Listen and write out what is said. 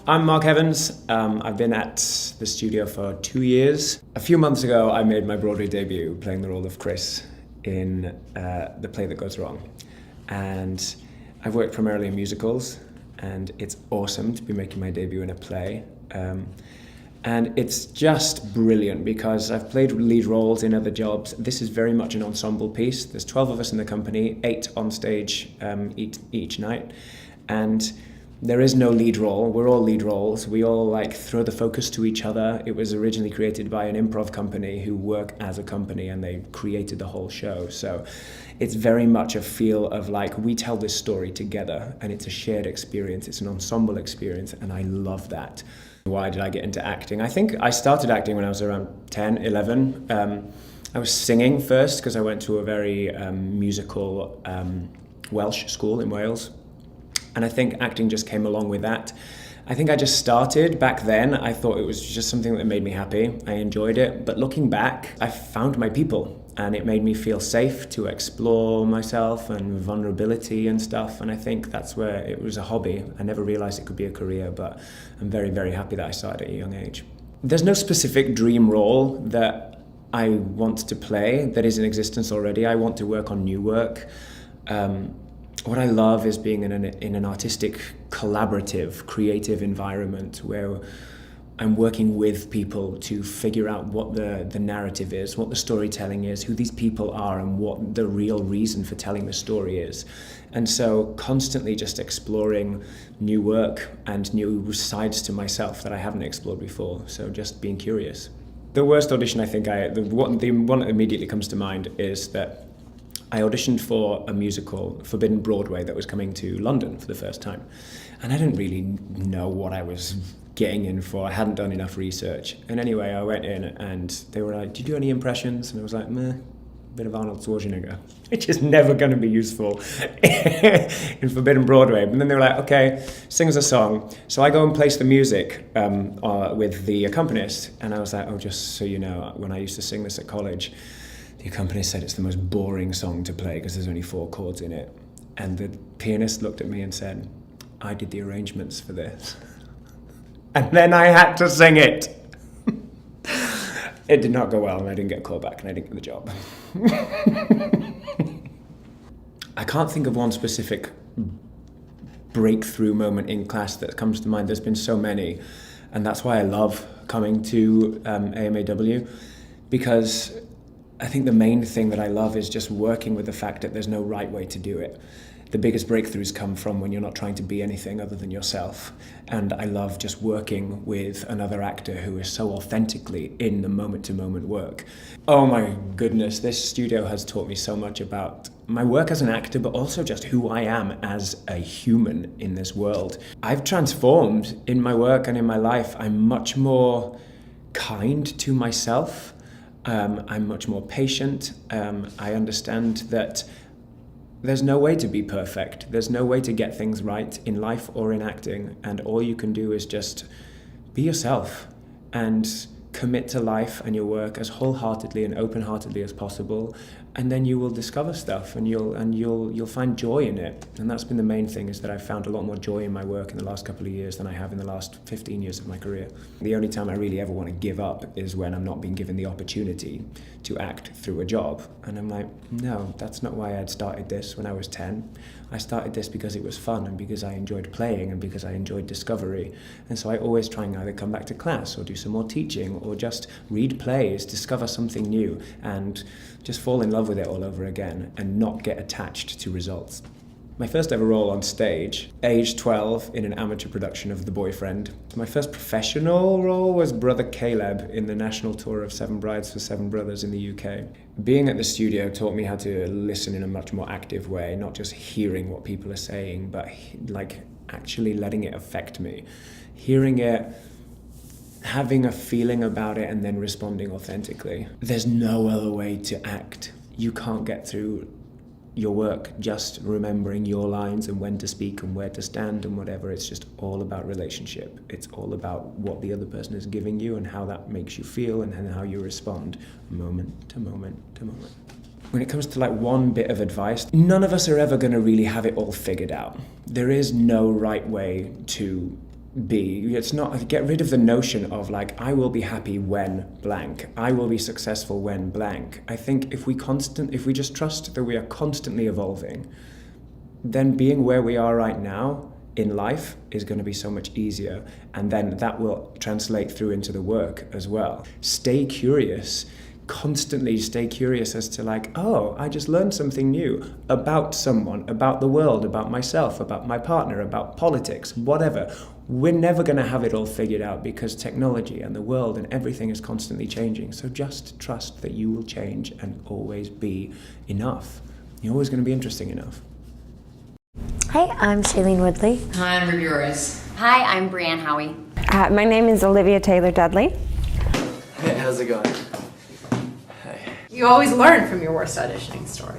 I'm Mark Evans. I've been at the studio for 2 years. A few months ago, I made my Broadway debut playing the role of Chris in The Play That Goes Wrong. And I've worked primarily in musicals, and it's awesome to be making my debut in a play. And it's just brilliant because I've played lead roles in other jobs. This is very much an ensemble piece. There's 12 of us in the company, 8 on stage each night. And there is no lead role. We're all lead roles. We all throw the focus to each other. It was originally created by an improv company who work as a company, and they created the whole show. So it's very much a feel of we tell this story together, and it's a shared experience. It's an ensemble experience, and I love that. Why did I get into acting? I think I started acting when I was around 10, 11. I was singing first because I went to a very musical Welsh school in Wales. And I think acting just came along with that. I think I just started back then. I thought it was just something that made me happy. I enjoyed it. But looking back, I found my people, and it made me feel safe to explore myself and vulnerability and stuff. And I think that's where it was a hobby. I never realized it could be a career, but I'm very, very happy that I started at a young age. There's no specific dream role that I want to play that is in existence already. I want to work on new work. What I love is being in an artistic, collaborative, creative environment where I'm working with people to figure out what the narrative is, what the storytelling is, who these people are, and what the real reason for telling the story is. And so constantly just exploring new work and new sides to myself that I haven't explored before. So just being curious. The worst audition I think the one that immediately comes to mind is that I auditioned for a musical, Forbidden Broadway, that was coming to London for the first time. And I didn't really know what I was getting in for. I hadn't done enough research. And anyway, I went in and they were like, "Do you do any impressions?" And I was like, "Meh, bit of Arnold Schwarzenegger," which is never going to be useful in Forbidden Broadway. And then they were like, "Okay, sing us a song." So I go and place the music with the accompanist. And I was like, "Oh, just so you know, when I used to sing this at college, the accompanist said it's the most boring song to play because there's only 4 chords in it." And the pianist looked at me and said, "I did the arrangements for this." And then I had to sing it. It did not go well, and I didn't get a call back, and I didn't get the job. I can't think of one specific breakthrough moment in class that comes to mind. There's been so many, and that's why I love coming to AMAW, because I think the main thing that I love is just working with the fact that there's no right way to do it. The biggest breakthroughs come from when you're not trying to be anything other than yourself. And I love just working with another actor who is so authentically in the moment-to-moment work. Oh my goodness, this studio has taught me so much about my work as an actor, but also just who I am as a human in this world. I've transformed in my work and in my life. I'm much more kind to myself. I'm much more patient. I understand that there's no way to be perfect. There's no way to get things right in life or in acting. And all you can do is just be yourself and commit to life and your work as wholeheartedly and open-heartedly as possible. And then you will discover stuff, and you'll find joy in it. And that's been the main thing, is that I've found a lot more joy in my work in the last couple of years than I have in the last 15 years of my career. The only time I really ever want to give up is when I'm not being given the opportunity to act through a job. And I'm like, no, that's not why I'd started this when I was 10. I started this because it was fun, and because I enjoyed playing, and because I enjoyed discovery. And so I always try and either come back to class or do some more teaching or just read plays, discover something new, and just fall in love with it all over again and not get attached to results. My first ever role on stage, age 12, in an amateur production of The Boyfriend. My first professional role was Brother Caleb in the national tour of 7 Brides for 7 Brothers in the UK. Being at the studio taught me how to listen in a much more active way, not just hearing what people are saying, but actually letting it affect me. Hearing it, having a feeling about it, and then responding authentically. There's no other way to act. You can't get through your work just remembering your lines and when to speak and where to stand and whatever. It's just all about relationship. It's all about what the other person is giving you and how that makes you feel and how you respond moment to moment to moment. When it comes to one bit of advice, none of us are ever going to really have it all figured out. There is no right way to be. It's not, get rid of the notion of like, I will be happy when blank, I will be successful when blank. I think if we just trust that we are constantly evolving, then being where we are right now in life is going to be so much easier, and then that will translate through into the work as well. Stay curious. Constantly stay curious as to like, oh, I just learned something new about someone, about the world, about myself, about my partner, about politics, whatever. We're never going to have it all figured out because technology and the world and everything is constantly changing. So just trust that you will change and always be enough. You're always going to be interesting enough. Hi, I'm Shailene Woodley. Hi, I'm Ruby Rose. Hi, I'm Brianne Howie. My name is Olivia Taylor-Dudley. Hey, how's it going? You always learn from your worst auditioning story.